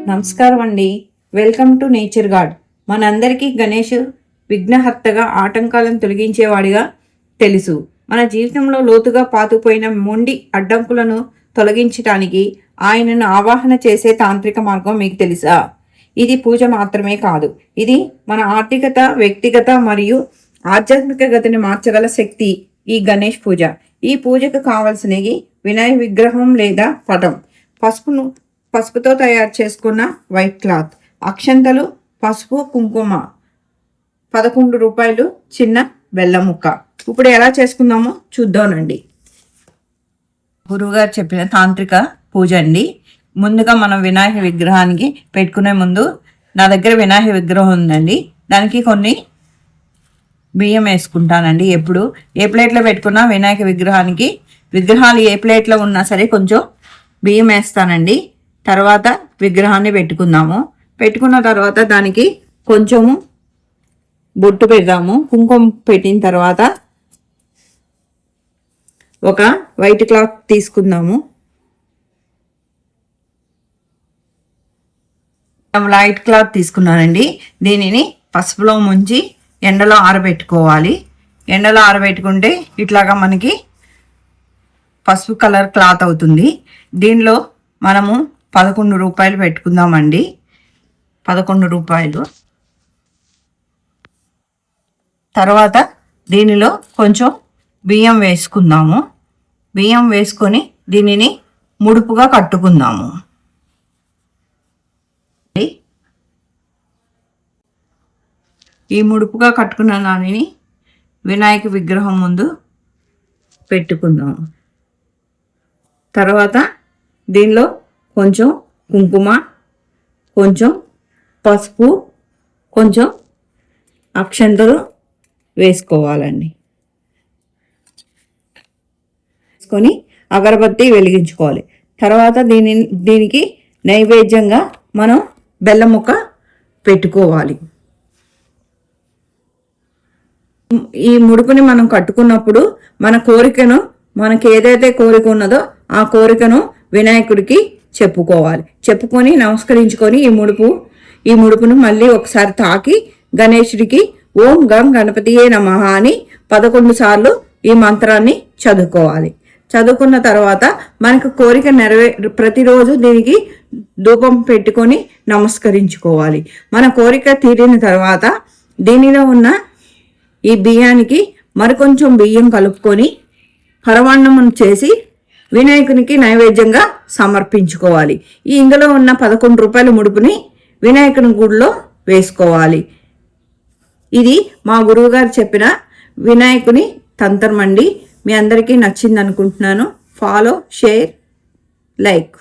నమస్కారం అండి. Welcome to Nature Guard. మనందరికీ గణేష్ విఘ్నహర్తగా, ఆటంకాలను తొలగించేవాడిగా తెలుసు. మన జీవితంలో లోతుగా పాతుపోయిన మొండి అడ్డంకులను తొలగించడానికి ఆయనను ఆవాహన చేసే తాంత్రిక మార్గం మీకు తెలుసా? ఇది పూజ మాత్రమే కాదు, ఇది మన ఆర్థికత, వ్యక్తిగత మరియు ఆధ్యాత్మిక గతిని మార్చగల శక్తి ఈ గణేష్ పూజ. ఈ పూజకు కావలసినవి వినాయక విగ్రహం లేదా పటం, పసుపుతో తయారు చేసుకున్న వైట్ క్లాత్, అక్షంతలు, పసుపు, కుంకుమ, 11 రూపాయలు చిన్న బెల్లం ముక్క. ఇప్పుడు ఎలా చేసుకుందామో చూద్దామండి. గురువుగారు చెప్పిన తాంత్రిక పూజ అండి. ముందుగా మనం వినాయక విగ్రహానికి పెట్టుకునే ముందు, నా దగ్గర వినాయక విగ్రహం ఉందండి, దానికి కొన్ని బియ్యం వేసుకుంటానండి. ఎప్పుడు ఏ ప్లేట్లో పెట్టుకున్నా వినాయక విగ్రహాలు ఏ ప్లేట్లో ఉన్నా సరే కొంచెం బియ్యం వేస్తానండి. తర్వాత విగ్రహాన్ని పెట్టుకుందాము. పెట్టుకున్న తర్వాత దానికి కొంచెము బొట్టు పెడదాము. కుంకుమ పెట్టిన తర్వాత ఒక వైట్ క్లాత్ తీసుకుందాము. లైట్ క్లాత్ తీసుకున్నానండి. దీనిని పసుపులో ముంచి ఎండలో ఆరబెట్టుకోవాలి. ఎండలో ఆరబెట్టుకుంటే ఇట్లాగా మనకి పసుపు కలర్ క్లాత్ అవుతుంది. దీనిలో మనము 11 రూపాయలు పెట్టుకుందామండి. 11 రూపాయలు. తర్వాత దీనిలో కొంచెం బియ్యం వేసుకుందాము. బియ్యం వేసుకొని దీనిని ముడుపుగా కట్టుకుందాము. ఈ ముడుపుగా కట్టుకున్న దానిని వినాయక విగ్రహం ముందు పెట్టుకుందాము. తర్వాత దీనిలో కొంచెం కుంకుమ, కొంచెం పసుపు, కొంచెం అక్షంతలు వేసుకోవాలండి. వేసుకొని అగరబత్తి వెలిగించుకోవాలి. తర్వాత దీనికి నైవేద్యంగా మనం బెల్లం ముక్క పెట్టుకోవాలి. ఈ ముడుపుని మనం కట్టుకున్నప్పుడు మనకి ఏదైతే కోరిక ఉన్నదో ఆ కోరికను వినాయకుడికి చెప్పుకొని నమస్కరించుకొని ఈ ముడుపును మళ్ళీ ఒకసారి తాకి గణేశుడికి ఓం గం గణపతియే నమః అని 11 సార్లు ఈ మంత్రాన్ని చదువుకోవాలి. చదువుకున్న తర్వాత మనకు కోరిక ప్రతిరోజు దీనికి ధూపం పెట్టుకొని నమస్కరించుకోవాలి. మన కోరిక తీరిన తర్వాత దీనిలో ఉన్న ఈ బియ్యానికి మరికొంచెం బియ్యం కలుపుకొని పరమాన్నమును చేసి వినాయకునికి నైవేద్యంగా సమర్పించుకోవాలి. ఇందులో ఉన్న 11 రూపాయల ముడుపుని వినాయకుని గుడిలో వేసుకోవాలి. ఇది మా గురువుగారు చెప్పిన వినాయకుని తంత్రం అండి. మీ అందరికీ నచ్చింది అనుకుంటున్నాను. Follow, share, like.